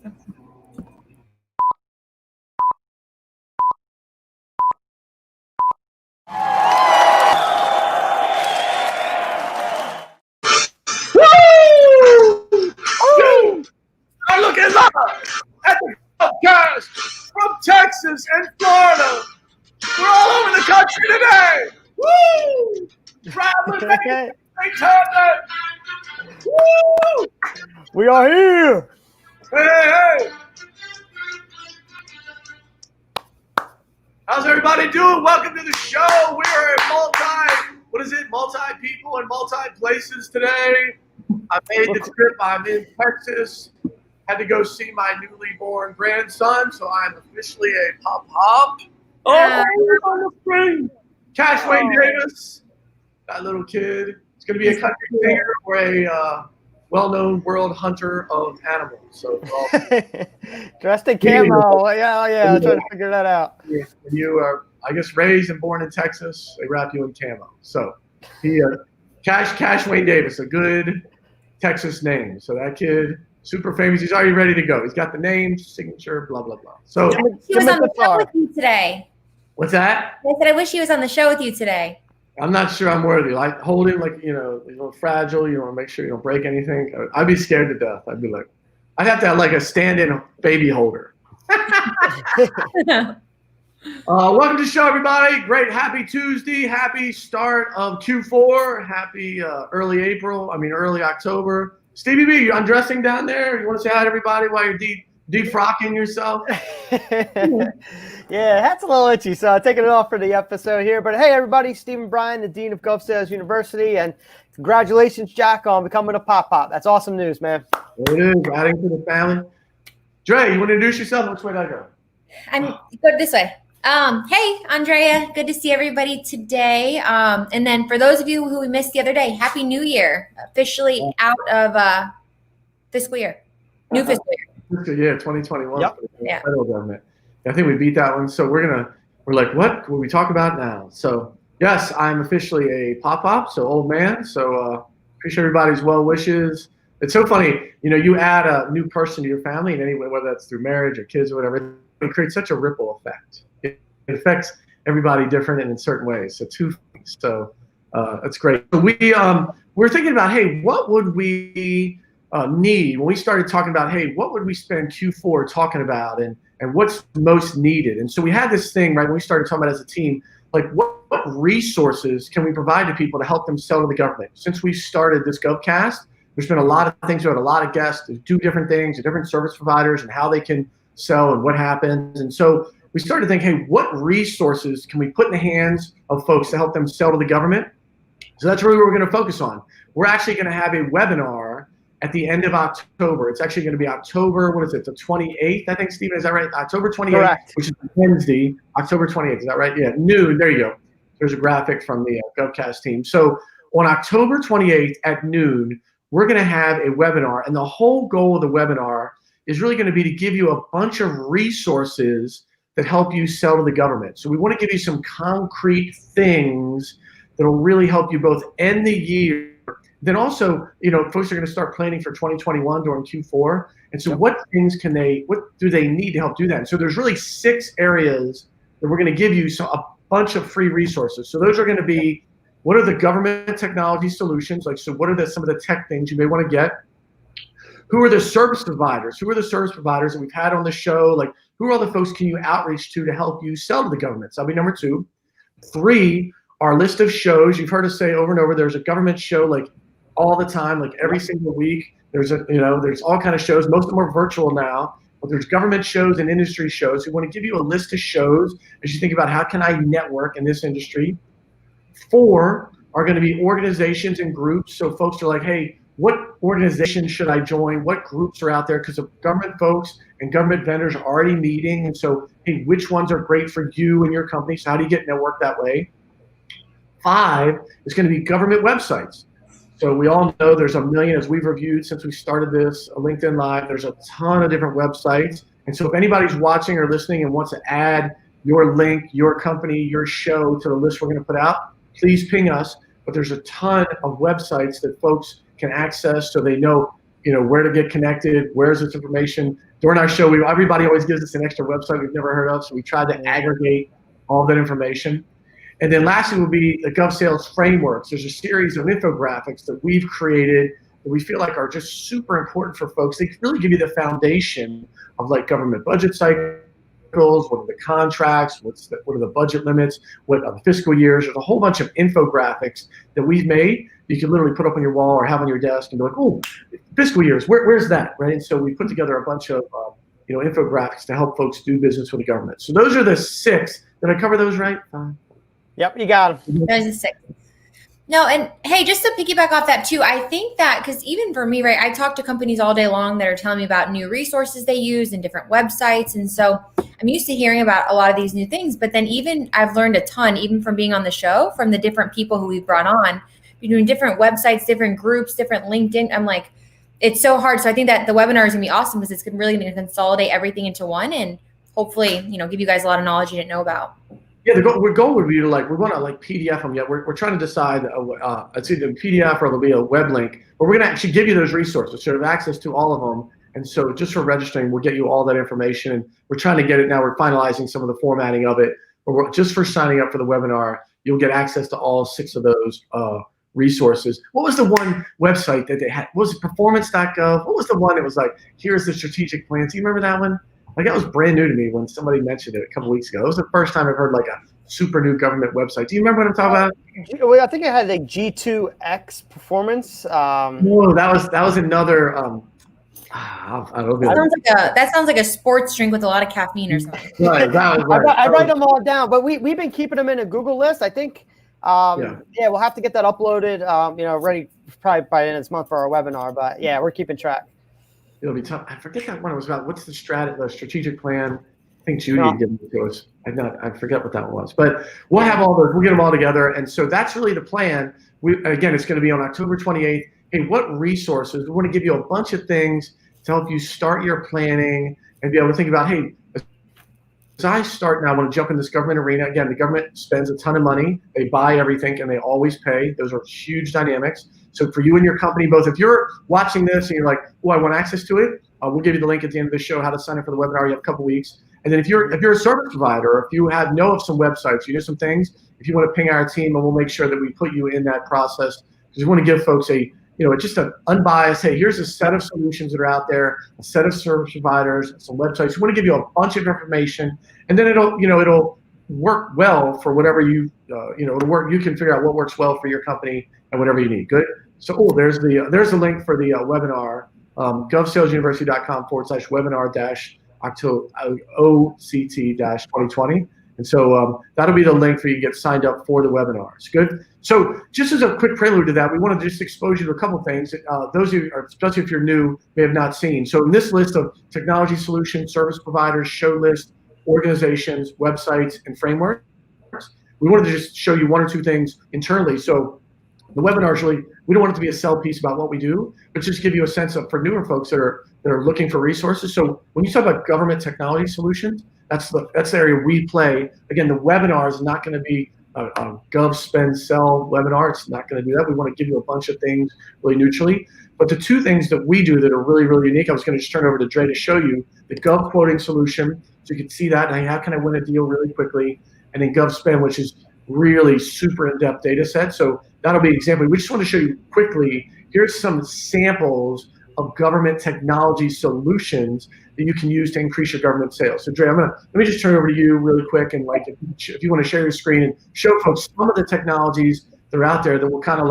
I'm looking live at the GovCast from Texas and Florida. We're all over the country today. Woo! Traveling, man. Great time, man. Woo! We are here. Hey. How's everybody doing? Welcome to the show. We are multi people and multi places today. I made the trip. I'm in Texas. Had to go see my newly born grandson, so I'm officially a pop-pop. Oh, on the screen. Cash Wayne Davis, that little kid. It's going to be a country singer or a well-known world hunter of animals. So dressed in camo. Yeah. I'm trying to figure that out. You are, I guess, raised and born in Texas. They wrap you in camo. So he, Cash Wayne Davis, a good Texas name. So that kid, super famous. He's already ready to go. He's got the name, signature, blah blah blah. So he was on the show with you today. What's that? I said I wish he was on the show with you today. I'm not sure I'm worthy. Like, hold him like, he's a little fragile. You want to make sure you don't break anything. I'd be scared to death. I'd be like, I'd have to have like a stand-in baby holder. Welcome to the show, everybody. Great, happy Tuesday. Happy start of Q4. Happy early October. Stevie B, you undressing down there? You want to say hi to everybody while you're defrocking yourself? Yeah, that's a little itchy, so I'm taking it off for the episode here. But hey, everybody, Stephen Bryan, the Dean of Gov Sales University, and congratulations, Jack, on becoming a pop-pop. That's awesome news, man. It is, adding to the family. Dre, you want to introduce yourself? Which way do I go? I'm go this way. Hey, Andrea, good to see everybody today. And then for those of you who we missed the other day, Happy New Year. Officially out of fiscal year. New fiscal year. Yeah, 2021. Yep. Yeah. Federal government. I think we beat that one. So we're like, what will we talk about now? So yes, I'm officially a pop-pop, so old man. So appreciate everybody's well wishes. It's so funny, you add a new person to your family in any way, whether that's through marriage or kids or whatever, it creates such a ripple effect. It affects everybody different and in certain ways. So two things. So that's great. So we're thinking about, hey, what would we need when we started talking about, hey, what would we spend Q4 talking about and what's most needed? And so we had this thing, right, when we started talking about as a team, like what resources can we provide to people to help them sell to the government? Since we started this GovCast, there's been a lot of things, we had a lot of guests to do different things, to different service providers and how they can sell and what happens. And so we started thinking, hey, what resources can we put in the hands of folks to help them sell to the government? So that's really what we're going to focus on. We're actually going to have a webinar at the end of October. It's actually going to be October, the 28th, I think, Stephen, is that right? October 28th, Correct. Which is Wednesday, October 28th, is that right? Yeah, noon, there you go. There's a graphic from the GovCast team. So on October 28th at noon, we're going to have a webinar, and the whole goal of the webinar is really going to be to give you a bunch of resources that help you sell to the government. So we want to give you some concrete things that will really help you both end the year. Then also, folks are going to start planning for 2021 during Q4. And so what do they need to help do that? And so there's really 6 areas that we're going to give you a bunch of free resources. So those are going to be, what are the government technology solutions? So what are some of the tech things you may want to get? Who are the service providers? Who are the service providers that we've had on the show? Like, who are all the folks can you outreach to help you sell to the government? So that'll be number 2. 3, our list of shows. You've heard us say over and over, there's a government show all the time, every single week. There's all kind of shows. Most of them are virtual now, but there's government shows and industry shows. We want to give you a list of shows as you think about how can I network in this industry. 4 are going to be organizations and groups. So folks are like, hey, what organization should I join? What groups are out there? Because the government folks and government vendors are already meeting. And so, hey, which ones are great for you and your company? So how do you get networked that way? 5 is going to be government websites. So we all know there's a million, as we've reviewed since we started this, LinkedIn Live, there's a ton of different websites. And so if anybody's watching or listening and wants to add your link, your company, your show to the list we're going to put out, please ping us. But there's a ton of websites that folks can access so they know where to get connected, where's this information. During our show, everybody always gives us an extra website we've never heard of, so we tried to aggregate all that information. And then lastly will be the Gov Sales Frameworks. There's a series of infographics that we've created that we feel like are just super important for folks. They really give you the foundation of like government budget cycles, what are the contracts, what are the budget limits, what are the fiscal years. There's a whole bunch of infographics that we've made. You can literally put up on your wall or have on your desk and be like, oh, fiscal years, where's that, right? And so we put together a bunch of infographics to help folks do business with the government. So those are the 6. Did I cover those right? Yep, you got them. There's the 6. No, and hey, just to piggyback off that too, I think that because even for me, right, I talk to companies all day long that are telling me about new resources they use and different websites. And so I'm used to hearing about a lot of these new things, but then even I've learned a ton, even from being on the show, from the different people who we've brought on, doing different websites, different groups, different LinkedIn. I'm like, it's so hard. So I think that the webinar is gonna be awesome because it's really gonna consolidate everything into one and hopefully, give you guys a lot of knowledge you didn't know about. Yeah, the goal would be to we want to PDF them yet. We're trying to decide it's either a PDF or there'll be a web link, but we're going to actually give you those resources so you have access to all of them. And so just for registering, we'll get you all that information. And we're trying to get it now. We're finalizing some of the formatting of it. But just for signing up for the webinar, you'll get access to all 6 of those resources. What was the one website that they had? What was it performance.gov? What was the one that was like, here's the strategic plan? Do you remember that one? That was brand new to me when somebody mentioned it a couple weeks ago. It was the first time I've heard a super new government website. Do you remember what I'm talking about? Well, I think it had G2X performance. No, that was another. I don't know. That sounds like a sports drink with a lot of caffeine or something. Right, I write them all down, but we've been keeping them in a Google list. I think. We'll have to get that uploaded. Ready probably by the end of this month for our webinar. But yeah, we're keeping track. It'll be tough. I forget that one. It was about what's the strategic plan. I think Judy had given it to us. I forget what that was. But we'll have all those. We'll get them all together. And so that's really the plan. Again, it's going to be on October 28th. Hey, what resources? We want to give you a bunch of things to help you start your planning and be able to think about, hey, as I start now, I want to jump in this government arena. Again, the government spends a ton of money. They buy everything and they always pay. Those are huge dynamics. So for you and your company, both, if you're watching this and you're like, oh, I want access to it, we'll give you the link at the end of the show, how to sign up for the webinar. You have a couple weeks. And then if you're a service provider, or if you know of some websites, you know some things, if you want to ping our team, and we'll make sure that we put you in that process, because we want to give folks just an unbiased, hey, here's a set of solutions that are out there, a set of service providers, some websites. We want to give you a bunch of information, and then it'll work well for whatever it'll work. You can figure out what works well for your company and whatever you need. Good. So there's the link for the webinar, govsalesuniversity.com/webinar-OCT-2020. And so that'll be the link for you to get signed up for the webinars. Good. So just as a quick prelude to that, we want to just expose you to a couple of things that those of you, especially if you're new, may have not seen. So in this list of technology solutions, service providers, show list, organizations, websites, and frameworks, we wanted to just show you 1 or 2 things internally. So the webinar is really, we don't want it to be a sell piece about what we do, but just give you a sense of, for newer folks that are looking for resources. So when you talk about government technology solutions, that's the area we play. Again, the webinar is not going to be a Gov Spend Sell webinar. It's not going to do that. We want to give you a bunch of things really neutrally. But the 2 things that we do that are really, really unique, I was going to just turn over to Dre to show you the Gov Quoting solution, so you can see that, and how can I win a deal really quickly, and then Gov Spend, which is really super in-depth data set. So that'll be an example. We just want to show you quickly, here's some samples of government technology solutions that you can use to increase your government sales. So Dre, let me just turn over to you really quick, and if you want to share your screen and show folks some of the technologies that are out there that will kind of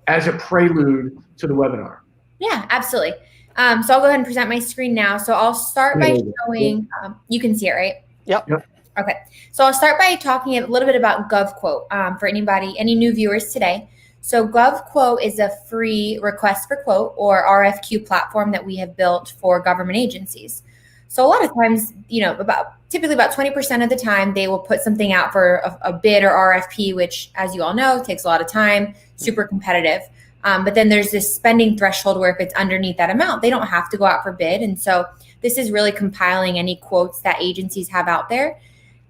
as a prelude to the webinar. Yeah, absolutely. So I'll go ahead and present my screen now. So I'll start by showing, you can see it, right? Yep. Okay. So I'll start by talking a little bit about Gov Quote for any new viewers today. So Gov Quote is a free request for quote or RFQ platform that we have built for government agencies. So a lot of times, typically about 20% of the time, they will put something out for a bid or RFP, which, as you all know, takes a lot of time, super competitive. But then there's this spending threshold where if it's underneath that amount, they don't have to go out for bid. And so this is really compiling any quotes that agencies have out there.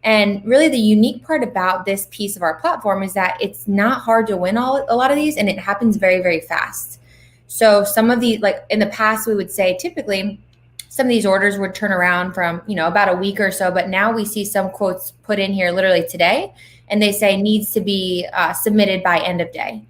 And really the unique part about this piece of our platform is that it's not hard to win a lot of these, and it happens very, very fast. So some of the, like in the past, we would say typically some of these orders would turn around from, about a week or so, but now we see some quotes put in here literally today, and they say needs to be submitted by end of day.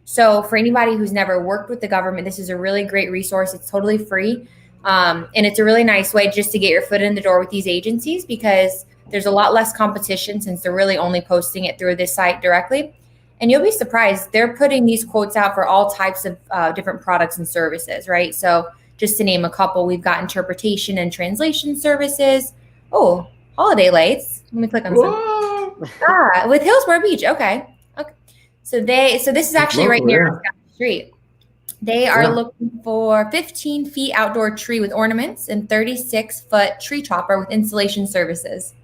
So for anybody who's never worked with the government, this is a really great resource. It's totally free. And it's a really nice way just to get your foot in the door with these agencies, because there's a lot less competition since they're really only posting it through this site directly. And you'll be surprised, they're putting these quotes out for all types of different products and services, right? So just to name a couple, we've got interpretation and translation services. Oh, holiday lights. Let me click on some. With Hillsborough Beach. Okay. So this is actually right here on the street. They are looking for 15 feet outdoor tree with ornaments and 36-foot tree chopper with installation services.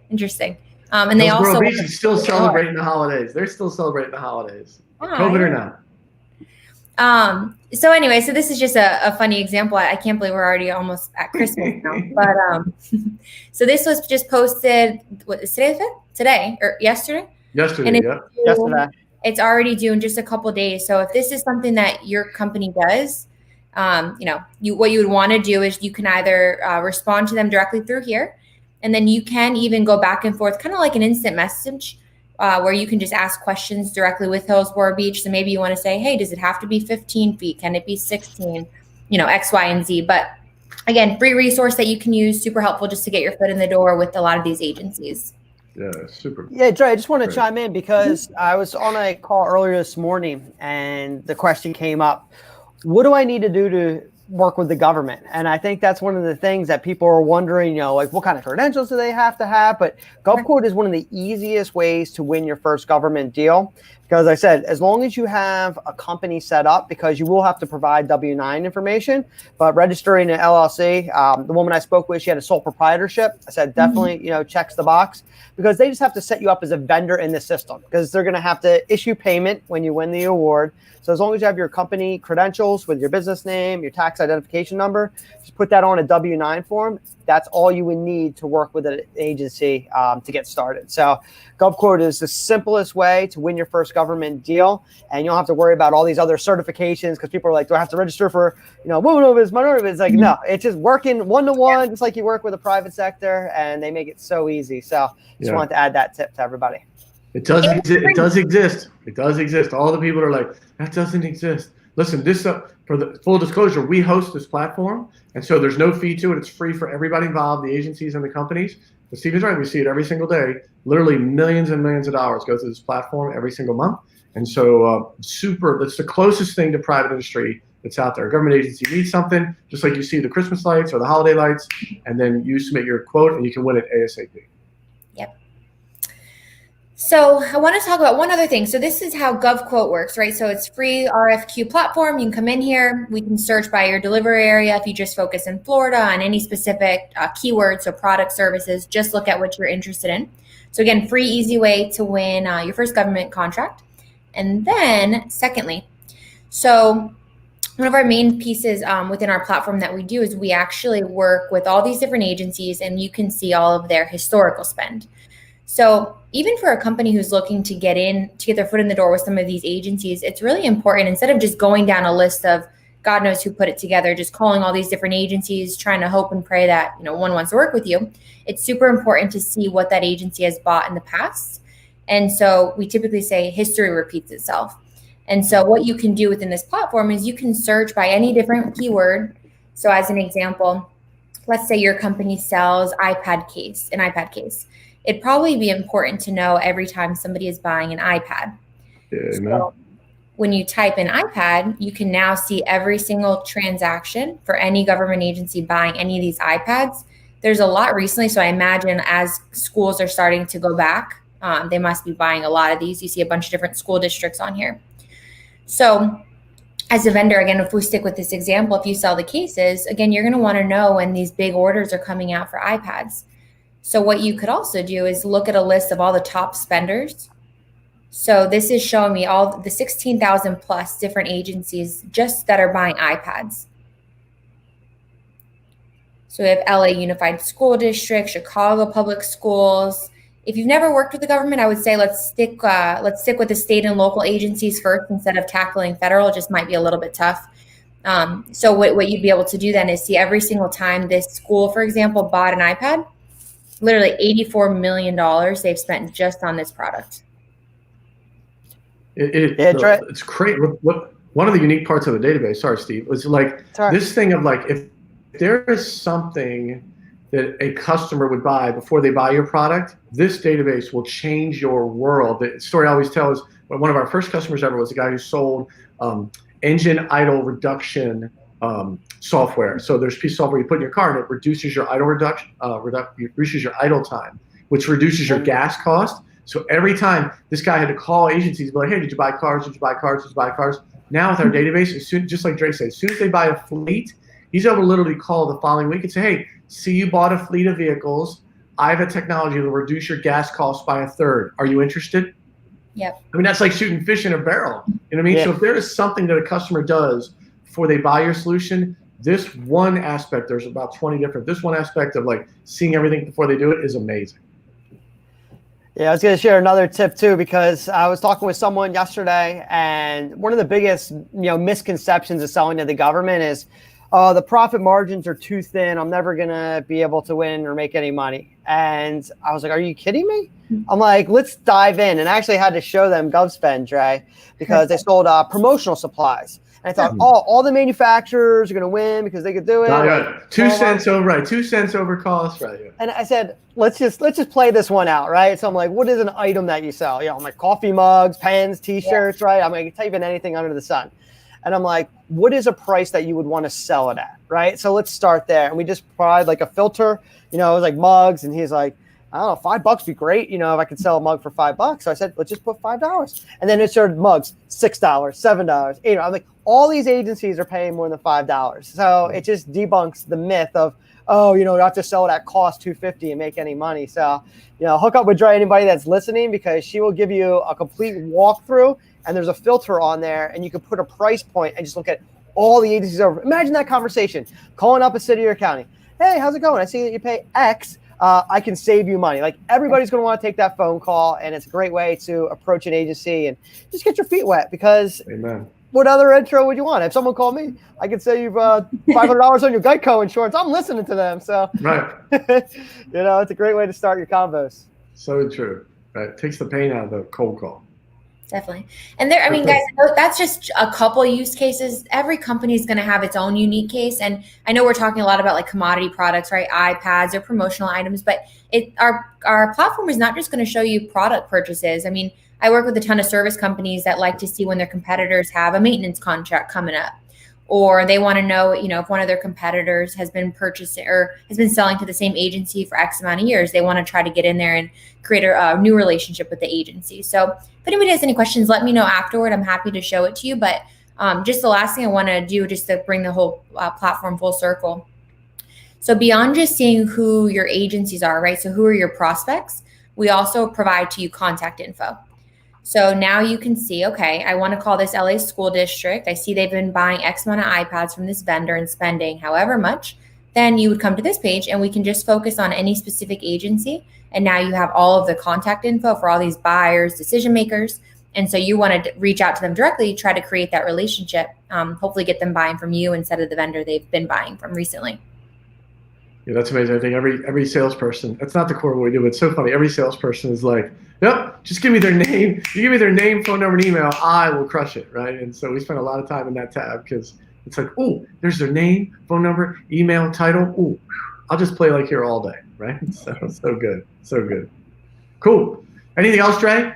Interesting. And they also Beach is still celebrating the holidays. They're still celebrating the holidays, COVID or not. So anyway, so this is just a funny example. I can't believe we're already almost at Christmas now. But so this was just posted. What is today or yesterday? Yesterday, Yesterday. It's already due in just a couple of days. So if this is something that your company does, what you would want to do is you can either respond to them directly through here, and then you can even go back and forth, kind of like an instant message, where you can just ask questions directly with Hillsborough Beach. So maybe you want to say, hey, does it have to be 15 feet? Can it be 16? X, Y, and Z. But again, free resource that you can use, super helpful just to get your foot in the door with a lot of these agencies. Yeah, super. Yeah, Dre, I just want to chime in because I was on a call earlier this morning and the question came up, what do I need to do to work with the government? And I think that's one of the things that people are wondering, like what kind of credentials do they have to have? But GovQuote is one of the easiest ways to win your first government deal. Because I said, as long as you have a company set up, because you will have to provide W-9 information, but registering an LLC, the woman I spoke with, she had a sole proprietorship. I said, definitely, checks the box, because they just have to set you up as a vendor in the system, because they're going to have to issue payment when you win the award. So as long as you have your company credentials with your business name, your tax identification number, just put that on a W-9 form. That's all you would need to work with an agency to get started. So GovQuote is the simplest way to win your first government deal, and you don't have to worry about all these other certifications, because people are like, do I have to register for, women, minority? It's like, no, it's just working one-to-one, just like you work with the private sector, and they make it so easy. So just wanted to add that tip to everybody. It does exist. It does exist. All the people are like, that doesn't exist. Listen, this for the full disclosure, we host this platform, and so there's no fee to it. It's free for everybody involved, the agencies and the companies. But Stephen's right. We see it every single day. Literally millions and millions of dollars go through this platform every single month. And so that's the closest thing to private industry that's out there. A government agency needs something, just like you see the Christmas lights or the holiday lights, and then you submit your quote and you can win it ASAP. Yep. So I want to talk about one other thing. So this is how Gov Quote works, right? So it's free RFQ platform. You can come in here. We can search by your delivery area. If you just focus in Florida on any specific keywords, so product, services, just look at what you're interested in. So again, free, easy way to win your first government contract. And then secondly, so one of our main pieces within our platform that we do is we actually work with all these different agencies, and you can see all of their historical spend. So even for a company who's looking to get their foot in the door with some of these agencies, it's really important, instead of just going down a list of God knows who put it together, just calling all these different agencies, trying to hope and pray that one wants to work with you. It's super important to see what that agency has bought in the past. And so we typically say history repeats itself. And so what you can do within this platform is you can search by any different keyword. So as an example, let's say your company sells an iPad case. It'd probably be important to know every time somebody is buying an iPad. Yeah, so when you type in iPad, you can now see every single transaction for any government agency buying any of these iPads. There's a lot recently, so I imagine as schools are starting to go back, they must be buying a lot of these. You see a bunch of different school districts on here. So as a vendor, again, if we stick with this example, if you sell the cases, again, you're going to want to know when these big orders are coming out for iPads. So what you could also do is look at a list of all the top spenders. So this is showing me all the 16,000 plus different agencies just that are buying iPads. So we have LA Unified School District, Chicago Public Schools. If you've never worked with the government, I would say let's stick with the state and local agencies first instead of tackling federal. It just might be a little bit tough. So what you'd be able to do then is see every single time this school, for example, bought an iPad, literally $84 million they've spent just on this product. It's great. One of the unique parts of the database, sorry, Steve, was like this thing of like, if there is something that a customer would buy before they buy your product, this database will change your world. The story I always tell is one of our first customers ever was a guy who sold engine idle reduction software. So there's a piece of software you put in your car and it reduces your idle reduces your idle time, which reduces your gas cost. So every time this guy had to call agencies, be like, hey, did you buy cars? Did you buy cars? Did you buy cars? Now with our database, just like Dre said, as soon as they buy a fleet, he's able to literally call the following week and say, hey, see, you bought a fleet of vehicles. I have a technology that will reduce your gas costs by 1/3. Are you interested? Yep. I mean, that's like shooting fish in a barrel. You know what I mean? Yeah. So if there is something that a customer does before they buy your solution, this one aspect, there's about 20 different, this one aspect of like seeing everything before they do it is amazing. Yeah, I was going to share another tip too, because I was talking with someone yesterday, and one of the biggest, misconceptions of selling to the government is, the profit margins are too thin. I'm never going to be able to win or make any money. And I was like, are you kidding me? I'm like, let's dive in. And I actually had to show them GovSpend, Dre, because they sold promotional supplies. And I thought, all the manufacturers are going to win because they could do it. Right. 2 cents over, right? 2 cents over cost, right? Yeah. And I said, let's just play this one out, right? So I'm like, what is an item that you sell? I'm like, coffee mugs, pens, T-shirts, right? I'm like, type in anything under the sun. And I'm like, what is a price that you would want to sell it at, right? So let's start there. And we just provide like a filter, it was like mugs. And he's like, I don't know, $5 would be great, if I could sell a mug for $5. So I said, let's just put $5. And then it started mugs, $6, $7, $8. I'm like, all these agencies are paying more than $5. So it just debunks the myth of, you have to sell it at cost $250 and make any money. So, hook up with Dre, anybody that's listening, because she will give you a complete walkthrough, and there's a filter on there, and you can put a price point and just look at all the agencies over. Imagine that conversation, calling up a city or county. Hey, how's it going? I see that you pay X. I can save you money. Like, everybody's going to want to take that phone call, and it's a great way to approach an agency and just get your feet wet, because Amen. What other intro would you want? If someone called me, I could save you $500 on your Geico insurance. I'm listening to them. So, right. It's a great way to start your combos. So true. Right. Takes the pain out of the cold call. Definitely. And guys, that's just a couple use cases. Every company is going to have its own unique case. And I know we're talking a lot about like commodity products, right? iPads or promotional items, but our platform is not just going to show you product purchases. I mean, I work with a ton of service companies that like to see when their competitors have a maintenance contract coming up, or they want to know, if one of their competitors has been purchasing or has been selling to the same agency for X amount of years. They want to try to get in there and create a new relationship with the agency. So if anybody has any questions, let me know afterward. I'm happy to show it to you. But just the last thing I want to do, just to bring the whole platform full circle. So beyond just seeing who your agencies are, right? So who are your prospects? We also provide to you contact info. So now you can see, okay, I want to call this LA school district. I see they've been buying X amount of iPads from this vendor and spending however much. Then you would come to this page and we can just focus on any specific agency. And now you have all of the contact info for all these buyers, decision makers. And so you want to reach out to them directly, try to create that relationship, hopefully get them buying from you instead of the vendor they've been buying from recently. Yeah, that's amazing. I think every salesperson, that's not the core of what we do, but it's so funny. Every salesperson is like, yep, just give me their name. You give me their name, phone number, and email, I will crush it, right? And so we spend a lot of time in that tab because it's like, oh, there's their name, phone number, email, title. Oh, I'll just play like here all day, right? So good, so good. Cool. Anything else, Dre?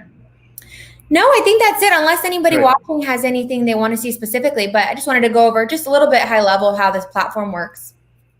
No, I think that's it, unless anybody watching has anything they want to see specifically. But I just wanted to go over just a little bit high level how this platform works.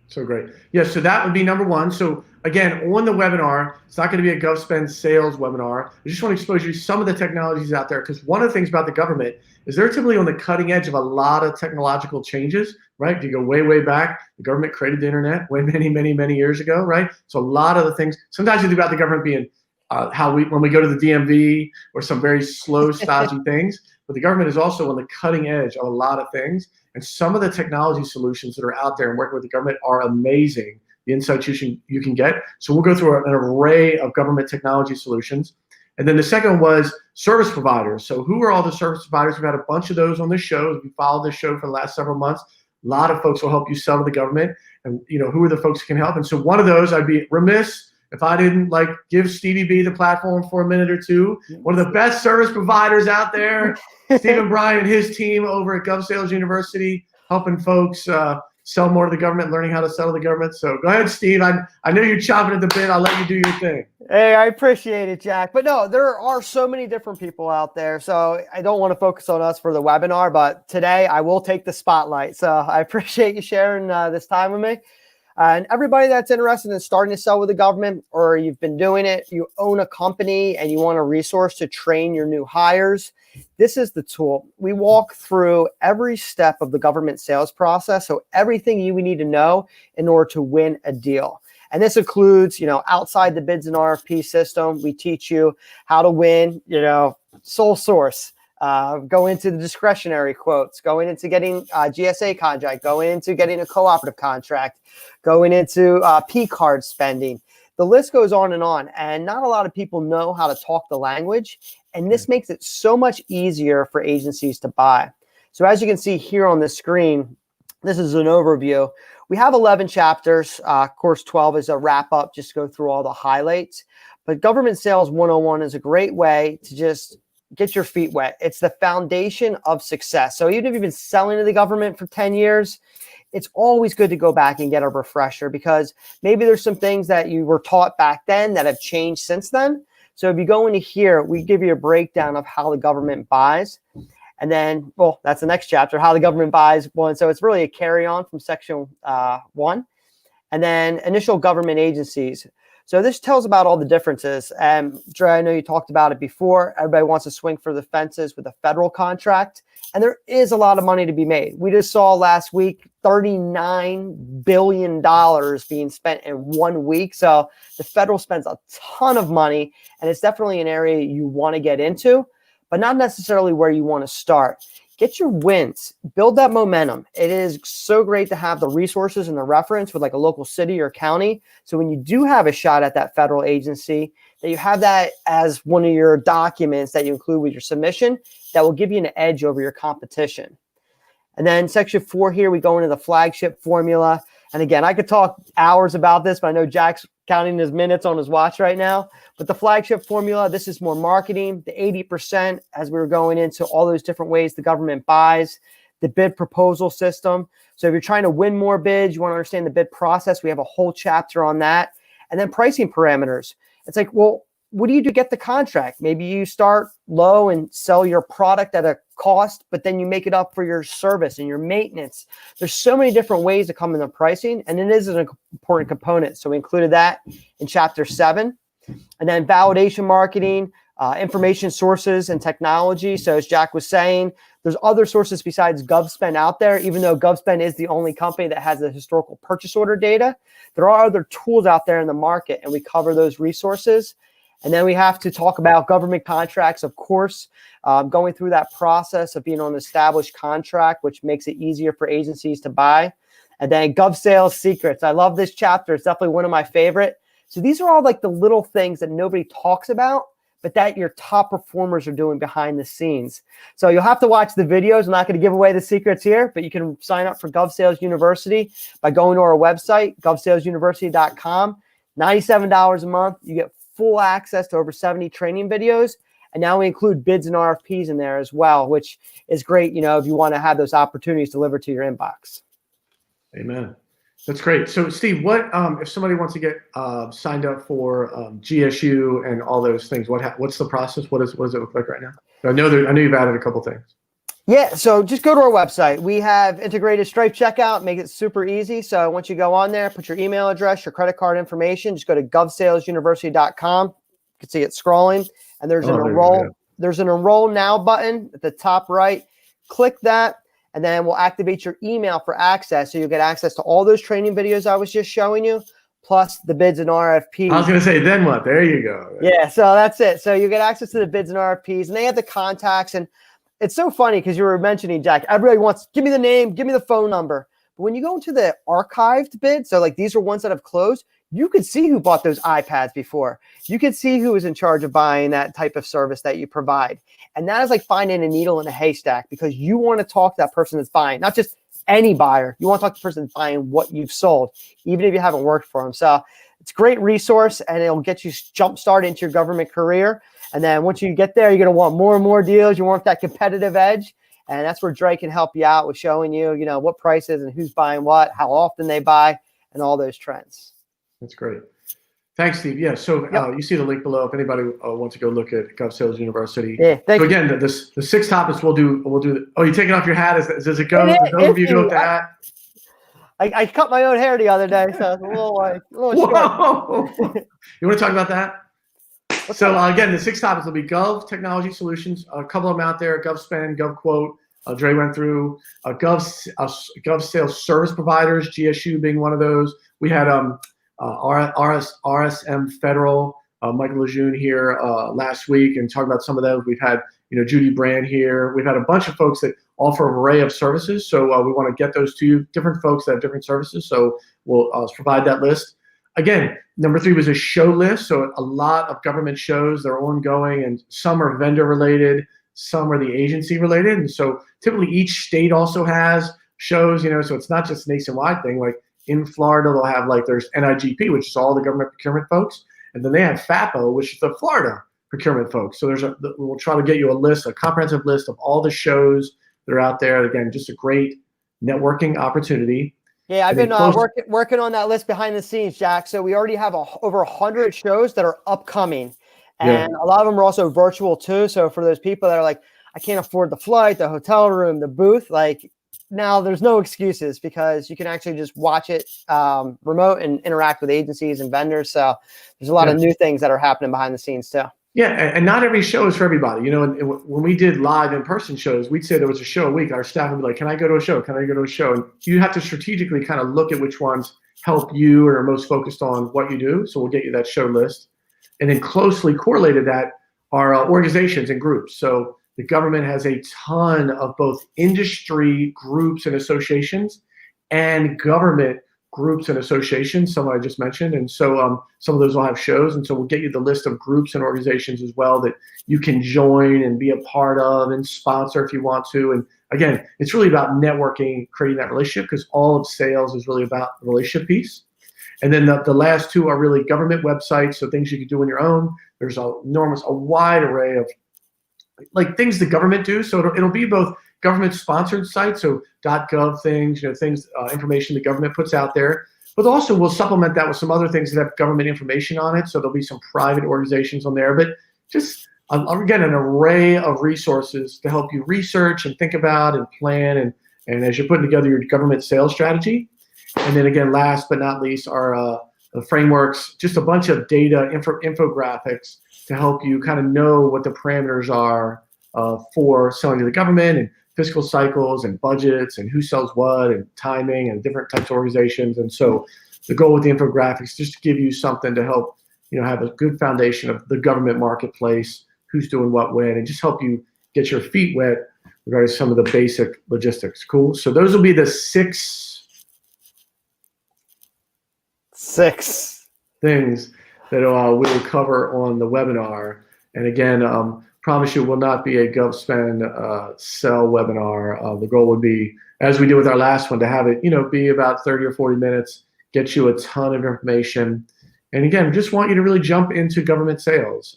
So great. Yeah, so that would be number one. So again, on the webinar, it's not going to be a GovSpend sales webinar. I just want to expose you to some of the technologies out there, because one of the things about the government is they're typically on the cutting edge of a lot of technological changes, right? If you go way, way back, the government created the internet many years ago, right? So a lot of the things, sometimes you think about the government being when we go to the DMV or some very slow, stodgy things, but the government is also on the cutting edge of a lot of things. And some of the technology solutions that are out there and working with the government are amazing, the insights you can get. So we'll go through an array of government technology solutions. And then the second was service providers. So who are all the service providers? We've had a bunch of those on this show. We followed this show for the last several months. A lot of folks will help you sell to the government, and who are the folks who can help. And so one of those, I'd be remiss if I didn't give Stevie B the platform for a minute or two. One of the best service providers out there, Stephen Bryan and his team over at Gov Sales University, helping folks sell more to the government, learning how to sell to the government. So go ahead, Steve. I know you're chomping at the bit. I'll let you do your thing. Hey, I appreciate it, Jack. But no, there are so many different people out there. So I don't want to focus on us for the webinar, but today I will take the spotlight. So I appreciate you sharing this time with me. And everybody that's interested in starting to sell with the government, or you've been doing it, you own a company and you want a resource to train your new hires, this is the tool. We walk through every step of the government sales process. So everything you need to know in order to win a deal. And this includes, outside the bids and RFP system, we teach you how to win, sole source, go into the discretionary quotes, going into getting a GSA contract, going into getting a cooperative contract, going into P card spending. The list goes on, and not a lot of people know how to talk the language, and this makes it so much easier for agencies to buy. So as you can see here on the screen, this is an overview. We have 11 chapters. Course 12 is a wrap up, just go through all the highlights. But Government Sales 101 is a great way to just get your feet wet. It's the foundation of success. So even if you've been selling to the government for 10 years, it's always good to go back and get a refresher, because maybe there's some things that you were taught back then that have changed since then. So if you go into here, we give you a breakdown of how the government buys. And then, well, that's the next chapter, how the government buys one. So it's really a carry on from section 1. And then initial government agencies. So this tells about all the differences. Dre, I know you talked about it before. Everybody wants to swing for the fences with a federal contract. And there is a lot of money to be made. We just saw last week $39 billion being spent in 1 week. So the federal spends a ton of money, and it's definitely an area you want to get into, but not necessarily where you want to start. Get your wins, build that momentum. It is so great to have the resources and the reference with a local city or county. So when you do have a shot at that federal agency, that you have that as one of your documents that you include with your submission, that will give you an edge over your competition. And then section 4 here, we go into the flagship formula. And again, I could talk hours about this, but I know Jack's counting his minutes on his watch right now. But the flagship formula, this is more marketing. The 80%, as we were going into all those different ways the government buys, the bid proposal system. So if you're trying to win more bids, you want to understand the bid process, we have a whole chapter on that. And then pricing parameters. It's well, what do you do to get the contract? Maybe you start low and sell your product at a cost, but then you make it up for your service and your maintenance. There's so many different ways to come in the pricing, and it is an important component. So we included that in chapter 7. And then validation marketing, information sources and technology. So as Jack was saying, there's other sources besides GovSpend out there. Even though GovSpend is the only company that has the historical purchase order data, there are other tools out there in the market, and we cover those resources. And then we have to talk about government contracts, of course, going through that process of being on an established contract, which makes it easier for agencies to buy. And then Gov Sales Secrets. I love this chapter. It's definitely one of my favorite. So these are all the little things that nobody talks about, but that your top performers are doing behind the scenes. So you'll have to watch the videos. I'm not going to give away the secrets here, but you can sign up for Gov Sales University by going to our website, govsalesuniversity.com. $97 a month. You get full access to over 70 training videos. And now we include bids and RFPs in there as well, which is great, if you want to have those opportunities delivered to your inbox. Amen. That's great. So Steve, what if somebody wants to get signed up for GSU and all those things? What's the process? What does it look like right now? I know you've added a couple things. Yeah, so just go to our website. We have integrated Stripe checkout, make it super easy. So once you go on there, put your email address, your credit card information, just go to govsalesuniversity.com. You can see it scrolling, and there's there's an enroll now button at the top right. Click that, and then we'll activate your email for access. So you'll get access to all those training videos I was just showing you, plus the bids and RFPs. I was going to say, then what? There you go. Yeah, so that's it. So you get access to the bids and RFPs, and they have the contacts. And it's so funny because you were mentioning, Jack, everybody wants, give me the name, give me the phone number. But when you go into the archived bid, so these are ones that have closed, you could see who bought those iPads before. You could see who is in charge of buying that type of service that you provide. And that is like finding a needle in a haystack, because you want to talk to that person that's buying, not just any buyer. You want to talk to the person buying what you've sold, even if you haven't worked for them. So it's a great resource, and it'll get you jump started into your government career. And then once you get there, you're going to want more and more deals. You want that competitive edge. And that's where Dre can help you out with showing you, what prices and who's buying what, how often they buy, and all those trends. That's great. Thanks, Steve. Yeah, so you see the link below if anybody wants to go look at Gov Sales University. Yeah, so again, the 6 topics we'll do. Oh, you taking off your hat? Does it go? Does those of you go with the hat? I cut my own hair the other day, so it's a little short. You want to talk about that? So again, the 6 topics will be Gov Technology Solutions. A couple of them out there: Gov Spend, Gov Quote. Dre went through Gov Sales Service Providers, GSU being one of those. We had RSM Federal, Michael Lejeune here last week, and talk about some of those. We've had Judy Brand here. We've had a bunch of folks that offer an array of services, so we want to get those to you. Different folks that have different services, so we'll provide that list. Again, number 3 was a show list, so a lot of government shows that are ongoing, and some are vendor related, some are the agency related, and so typically each state also has shows, so it's not just a nationwide thing. Like in Florida, they'll have there's NIGP, which is all the government procurement folks, and then they have FAPO, which is the Florida procurement folks. So we'll try to get you a comprehensive list of all the shows that are out there. Again, just a great networking opportunity. Yeah, I've been working on that list behind the scenes, Jack. So we already have over 100 shows that are upcoming, and a lot of them are also virtual too. So for those people that are like, I can't afford the flight, the hotel room, the booth, now there's no excuses, because you can actually just watch it remote and interact with agencies and vendors. So there's a lot of new things that are happening behind the scenes too. Yeah, and not every show is for everybody. And when we did live in-person shows, we'd say there was a show a week. Our staff would be like, can I go to a show? Can I go to a show? And you have to strategically kind of look at which ones help you or are most focused on what you do. So we'll get you that show list. And then closely correlated that are organizations and groups. So the government has a ton of both industry groups and associations and government groups and associations, some I just mentioned. And so some of those will have shows. And so we'll get you the list of groups and organizations as well that you can join and be a part of and sponsor if you want to. And again, it's really about networking, creating that relationship, because all of sales is really about the relationship piece. And then the last 2 are really government websites, so things you can do on your own. There's a wide array of things the government do. So it'll be both government-sponsored sites, so .gov things, information the government puts out there. But also we'll supplement that with some other things that have government information on it. So there'll be some private organizations on there. But just, again, an array of resources to help you research and think about and plan and as you're putting together your government sales strategy. And then again, last but not least, are the frameworks, just a bunch of data, infographics to help you kind of know what the parameters are for selling to the government, and fiscal cycles and budgets and who sells what and timing and different types of organizations. And so the goal with the infographics is just to give you something to help have a good foundation of the government marketplace, who's doing what when, and just help you get your feet wet regarding some of the basic logistics. Cool. So those will be the six things that we will cover on the webinar. And again, promise you will not be a Gov Spend sell webinar. The goal would be, as we did with our last one, to have it be about 30 or 40 minutes, get you a ton of information. And again, just want you to really jump into government sales.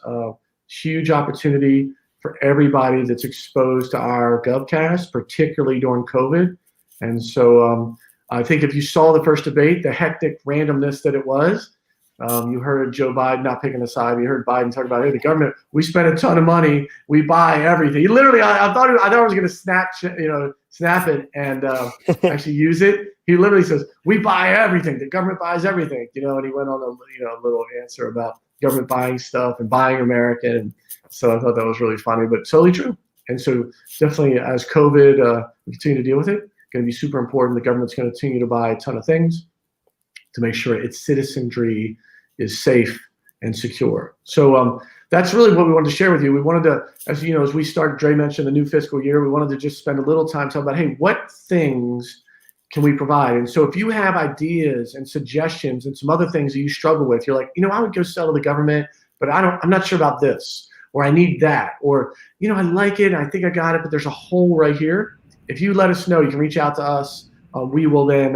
Huge opportunity for everybody that's exposed to our GovCast, particularly during COVID. And so I think if you saw the first debate, the hectic randomness that it was, you heard Joe Biden, not picking a side, you heard Biden talk about, hey, the government, we spend a ton of money, we buy everything. He literally, I thought I was going to snap it and actually use it. He literally says, we buy everything. The government buys everything, and he went on a little answer about government buying stuff and buying American. And so I thought that was really funny, but totally true. And so definitely as COVID, we continue to deal with it, going to be super important. The government's going to continue to buy a ton of things to make sure its citizenry is safe and secure. So that's really what we wanted to share with you. We wanted to, as we started, Dre mentioned the new fiscal year, we wanted to just spend a little time talking about, hey, what things can we provide? And so if you have ideas and suggestions and some other things that you struggle with, you're like, I would go sell to the government, but I'm not sure about this, or I need that, or, I like it, and I think I got it, but there's a hole right here. If you let us know, you can reach out to us we will then,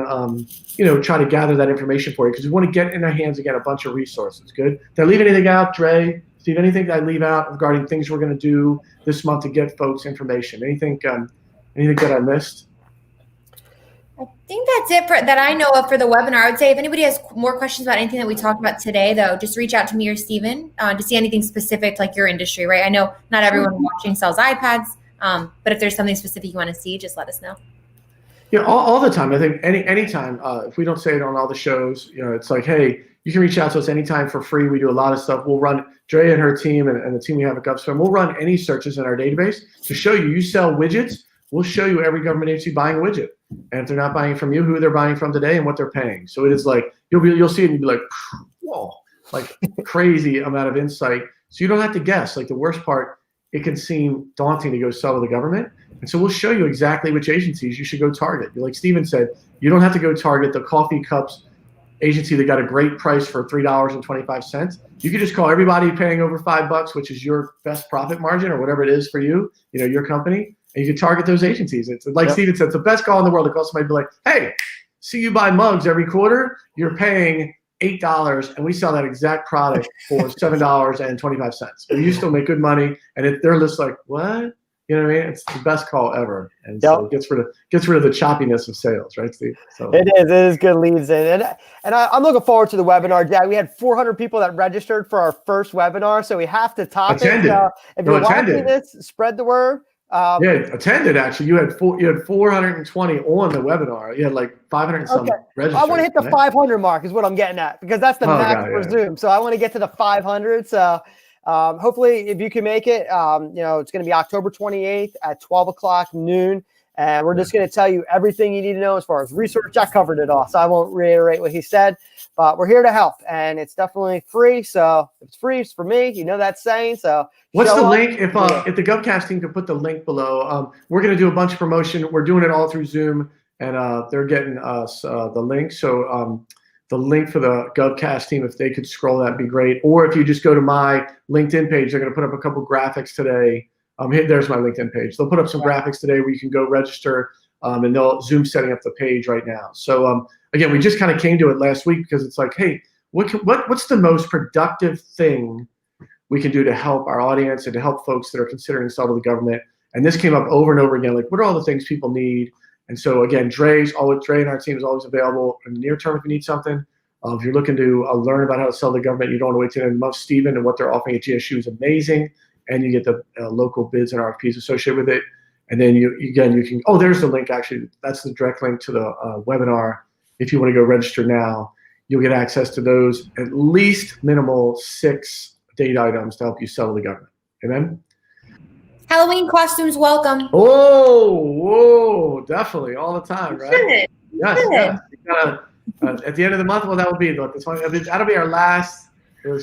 try to gather that information for you because we want to get in our hands again a bunch of resources. Good. Did I leave anything out, Dre? Steve, anything that I leave out regarding things we're going to do this month to get folks information? Anything that I missed? I think that's it that I know of for the webinar. I would say if anybody has more questions about anything that we talked about today, though, just reach out to me or Steven to see anything specific like your industry, right? I know not everyone watching sells iPads, but if there's something specific you want to see, just let us know. Yeah, all the time. I think anytime. If we don't say it on all the shows, it's like, hey, you can reach out to us anytime for free. We do a lot of stuff. We'll run, Dre and her team and the team we have at GovSpam, we'll run any searches in our database to show you sell widgets. We'll show you every government agency buying a widget. And if they're not buying from you, who they're buying from today and what they're paying. So it is like, you'll see it and you'll be like, whoa, like crazy amount of insight. So you don't have to guess. Like the worst part, it can seem daunting to go sell to the government. And so we'll show you exactly which agencies you should go target. Like Steven said, you don't have to go target the coffee cups agency that got a great price for $3.25. You could just call everybody paying over $5, which is your best profit margin or whatever it is for you, your company. And you can target those agencies. It's like Steven said, it's the best call in the world to call somebody and be like, hey, see you buy mugs every quarter. You're paying $8 and we sell that exact product for $7.25. But you still make good money. And they're just like, what? You know what I mean? It's the best call ever. And so it gets rid of the choppiness of sales, right, Steve? So It is good leads in. And I'm looking forward to the webinar. Yeah, we had 400 people that registered for our first webinar, so we have to top it. So if you're watching this, spread the word. Attended actually. You had 420 on the webinar. You had like 500 and some registered. I want to hit the 500 mark is what I'm getting at because that's the max for Zoom. So I want to get to the 500. So hopefully if you can make it, it's going to be October 28th at 12 o'clock noon. And we're just going to tell you everything you need to know as far as research. I covered it all, so I won't reiterate what he said. But we're here to help, and it's definitely free. So if it's free, it's for me. You know that saying. So what's the link? If the GovCast team could put the link below, we're going to do a bunch of promotion. We're doing it all through Zoom, and they're getting us the link. So the link for the GovCast team, if they could scroll, that'd be great. Or if you just go to my LinkedIn page, they're going to put up a couple graphics today. There's my LinkedIn page. They'll put up some graphics today where you can go register, and they'll Zoom setting up the page right now. So again, we just kind of came to it last week because it's like, hey, what's the most productive thing we can do to help our audience and to help folks that are considering sell to the government? And this came up over and over again, like what are all the things people need? And so again, Dre and our team is always available in the near term if you need something. If you're looking to learn about how to sell to the government, you don't want to wait till the end of the month. Steven and what they're offering at GSU is amazing. And you get the local bids and RFPs associated with it. And then you can, there's the link actually. That's the direct link to the webinar. If you want to go register now, you'll get access to those at least minimal 6 date items to help you sell to the government. Amen? Halloween costumes welcome. Whoa, definitely, all the time, right? Yes. At the end of the month, that will be that'll be our last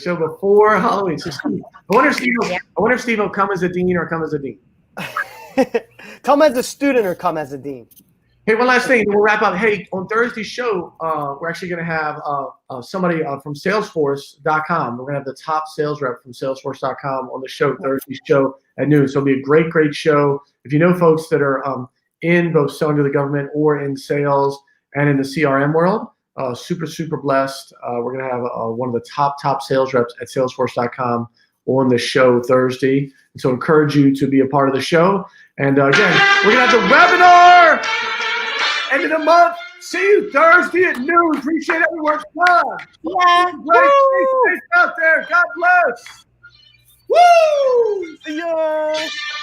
show before Halloween. So I wonder if Steve will come as a dean or come as a dean. Come as a student or come as a dean. Hey, one last thing. We'll wrap up. Hey, on Thursday's show, we're actually going to have somebody from Salesforce.com. We're going to have the top sales rep from Salesforce.com on the show, Thursday's show at noon. So it'll be a great, great show. If you know folks that are in both selling to the government or in sales and in the CRM world, super, super blessed. We're going to have one of the top sales reps at Salesforce.com on the show Thursday. And so encourage you to be a part of the show. And again, we're going to have the webinar end of the month. See you Thursday at noon. Appreciate everyone's time. Yeah. Great. Stay safe out there. God bless. Woo!